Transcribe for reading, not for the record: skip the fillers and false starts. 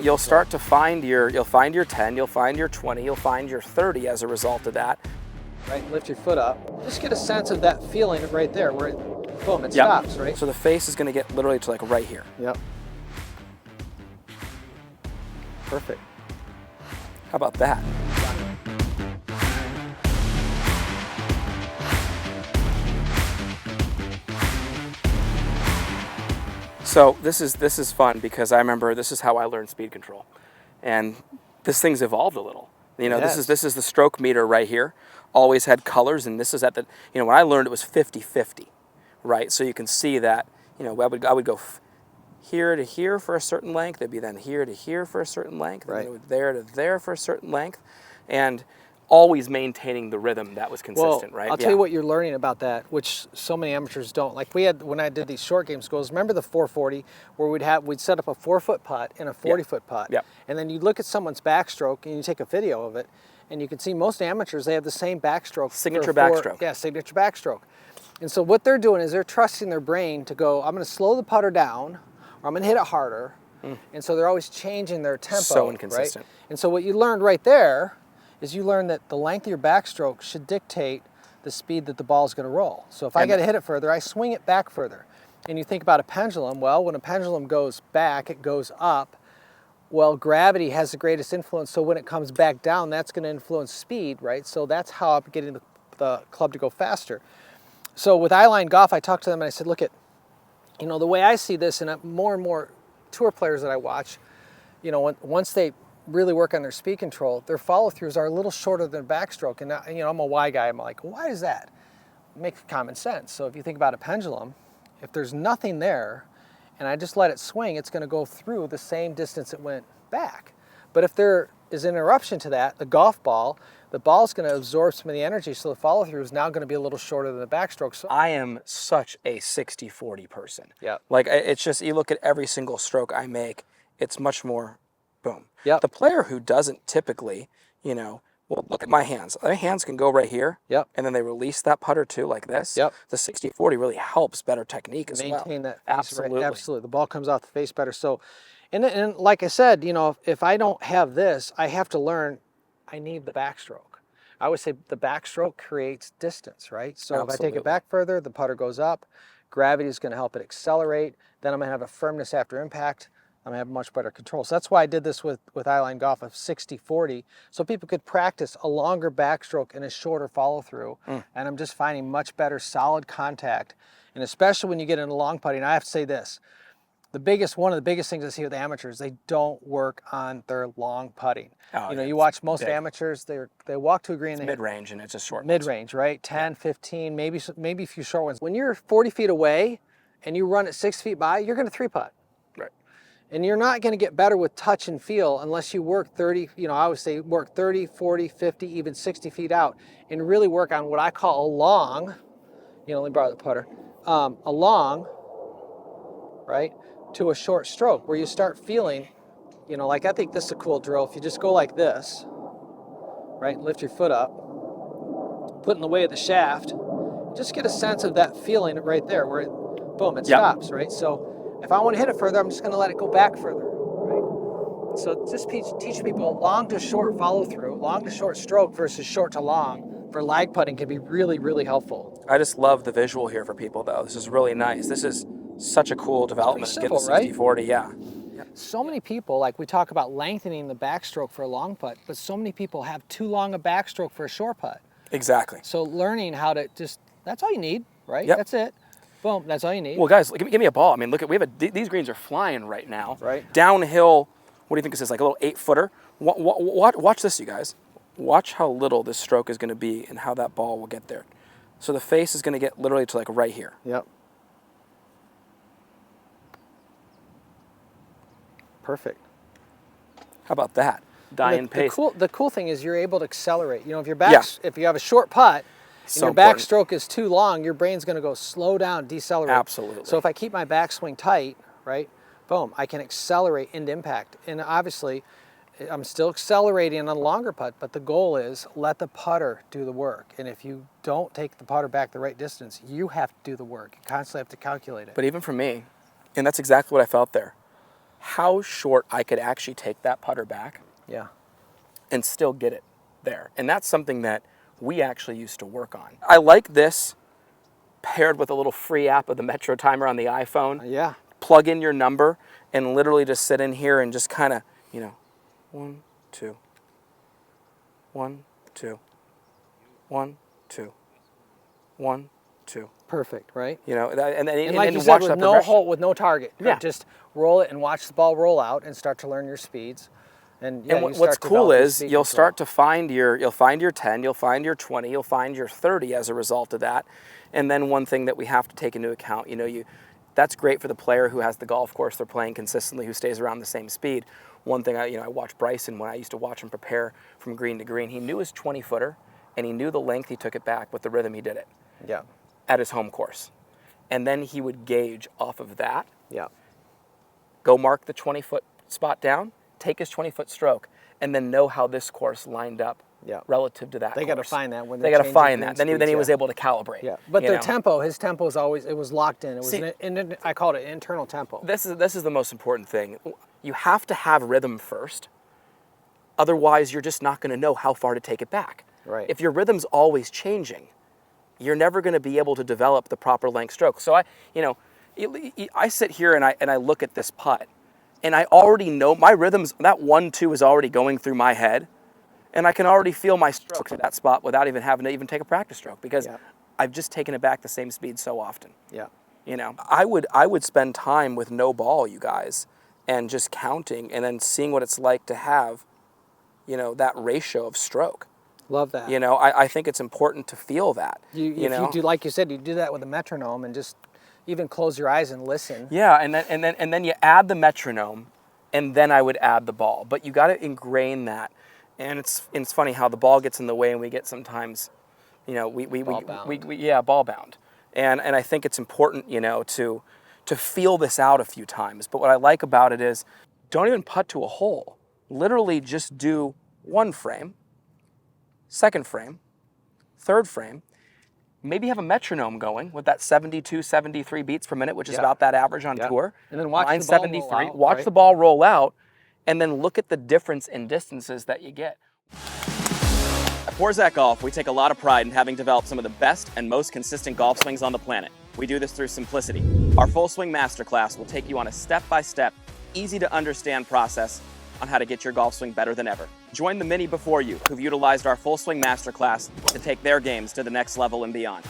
You'll start to find you'll find your 10, you'll find your 20, you'll find your 30 as a result of that. Right, lift your foot up. Just get a sense of that feeling right there where it, boom, it stops, right? So the face is going to get literally to like right here. Yep. Perfect. How about that? So this is fun because I remember this is how I learned speed control, and this thing's evolved a little. You know, Yes. this is the stroke meter right here. Always had colors, and this is at the, you know, when I learned it was 50-50, right? So you can see that, you know, I would go here to here for a certain length. It'd be then here to here for a certain length. Right. And there to there for a certain length, and always maintaining the rhythm that was consistent, right? I'll tell you what you're learning about that, which so many amateurs don't. Like we had, when I did these short game schools, remember the 440 where we'd set up a 4-foot putt and a 40-foot putt. Yep. And then you look at someone's backstroke and you take a video of it and you can see most amateurs, they have the same backstroke. Signature backstroke. Yeah, signature backstroke. And so what they're doing is they're trusting their brain to go, I'm going to slow the putter down or I'm going to hit it harder. And so they're always changing their tempo. So inconsistent. Right? And so what you learned right there is you learn that the length of your backstroke should dictate the speed that the ball is going to roll. So if I got to hit it further, I swing it back further. And you think about a pendulum, well, when a pendulum goes back, it goes up. Well, gravity has the greatest influence, so when it comes back down, that's going to influence speed, right? So that's how I'm getting the club to go faster. So with I-line golf, I talked to them and I said, look, you know, the way I see this, and more and more tour players that I watch, you know, once they really work on their speed control, their follow-throughs are a little shorter than backstroke. And you know, I'm a why guy. I'm like, why is that? It makes common sense. So if you think about a pendulum, if there's nothing there and I just let it swing, it's going to go through the same distance it went back. But if there is an interruption to that, the golf ball, the ball's going to absorb some of the energy, so the follow-through is now going to be a little shorter than the backstroke. So I am such a 60-40 person. Yeah. Like it's just, you look at every single stroke I make, it's much more boom. Yep. The player who doesn't typically, you know, well, look at my hands. My hands can go right here. Yep. And then they release that putter too, like this. Yep. The 60-40 really helps better technique as well. Maintain that face, Absolutely. right? Absolutely. The ball comes off the face better. So, and like I said, you know, if I don't have this, I have to learn, I need the backstroke. I always say the backstroke creates distance, right? So if I take it back further, the putter goes up, gravity is going to help it accelerate, then I'm going to have a firmness after impact, I'm going to have much better control. So that's why I did this with I-line golf of 60-40, so people could practice a longer backstroke and a shorter follow-through, and I'm just finding much better solid contact, and especially when you get into long putting, I have to say this, one of the biggest things I see with amateurs, they don't work on their long putting. Oh, you know, yeah, you watch it's most big. amateurs, they walk to a green, Mid-range, and it's a short mid-range, right? 10, 15, maybe a few short ones. When you're 40 feet away and you run it 6 feet by, you're going to 3-putt. Right. And you're not going to get better with touch and feel unless you work 30, you know, I always say work 30, 40, 50, even 60 feet out and really work on what I call a long, you know, let me borrow the putter, a long, right, to a short stroke where you start feeling, you know, like I think this is a cool drill. If you just go like this, right, lift your foot up, put in the way of the shaft, just get a sense of that feeling right there where it, boom, it stops, right? So if I want to hit it further, I'm just going to let it go back further, right? So just teach people long to short follow through, long to short stroke versus short to long for lag putting can be really, really helpful. I just love the visual here for people though. This is really nice. This is such a cool development. It's pretty simple, getting 60-40, yeah. So many people, like we talk about lengthening the backstroke for a long putt, but so many people have too long a backstroke for a short putt. Exactly. So learning how to just, that's all you need, right? Yep. That's it. Boom, that's all you need. Well, guys, give me a ball. I mean, look, these greens are flying right now. Right. Downhill, what do you think this is, like a little 8-footer? Watch this, you guys. Watch how little this stroke is going to be and how that ball will get there. So the face is going to get literally to like right here. Yep. Perfect. How about that? Dying pace. The cool thing is you're able to accelerate. You know, if you have a short putt and So your backstroke is too long, your brain's going to go slow down, decelerate. Absolutely. So if I keep my backswing tight, right, boom, I can accelerate into impact. And obviously, I'm still accelerating on a longer putt, but the goal is let the putter do the work. And if you don't take the putter back the right distance, you have to do the work. You constantly have to calculate it. But even for me, and that's exactly what I felt there. how short I could actually take that putter back Yeah. and still get it there. And that's something that we actually used to work on. I like this paired with a little free app of the Metro Timer on the iPhone. Yeah. Plug in your number and literally just sit in here and just kind of, 1, 2, 1, 2, 1, 2, 1, 2. Perfect, right? And And like you then said, watch with that no progression. hole, with no target. Yeah. Just roll it and watch the ball roll out and start to learn your speeds. And, yeah, And you what's start cool developing is speed you'll control. start to find you'll find your 10, you'll find your 20, you'll find your 30 as a result of that. And then one thing that we have to take into account, that's great for the player who has the golf course they're playing consistently, who stays around the same speed. One thing I watched Bryson when I used to watch him prepare from green to green. He knew his 20-footer and he knew the length he took it back with the rhythm he did it Yeah. at his home course. And then he would gauge off of that, Yeah. go mark the 20-foot spot down, take his 20-foot stroke, and then know how this course lined up Yeah. relative to that They got to course. find that when They they're got to changing find green that. Then he speeds, was able to calibrate. Yeah, but you their know? tempo, his tempo is always, it was locked in. It was, See, I called it internal tempo. This is the most important thing. You have to have rhythm first. Otherwise, you're just not going to know how far to take it back. Right. If your rhythm's always changing, you're never going to be able to develop the proper length stroke. So I sit here and I look at this putt, and I already know my rhythms. That 1-2 is already going through my head, and I can already feel my stroke at that spot without even having to even take a practice stroke because Yeah. I've just taken it back the same speed so often. Yeah. I would spend time with no ball, you guys, and just counting and then seeing what it's like to have, that ratio of stroke. Love that. I think it's important to feel that. If you do, like you said, you do that with a metronome and just even close your eyes and listen. Yeah, and then you add the metronome, and then I would add the ball. But you got to ingrain that, and it's funny how the ball gets in the way, and we get sometimes, ball bound, and I think it's important, to feel this out a few times. But what I like about it is, don't even putt to a hole. Literally, just do one frame, second frame, third frame. Maybe have a metronome going with that 72, 73 beats per minute, which is Yeah. about that average on Yeah. tour. And then watch Mine the ball roll 73. out, Watch right? the ball roll out, and then look at the difference in distances that you get. At Porzak Golf, we take a lot of pride in having developed some of the best and most consistent golf swings on the planet. We do this through simplicity. Our Full Swing Masterclass will take you on a step-by-step, easy-to-understand process on how to get your golf swing better than ever. Join the many before you who've utilized our Full Swing Masterclass to take their games to the next level and beyond.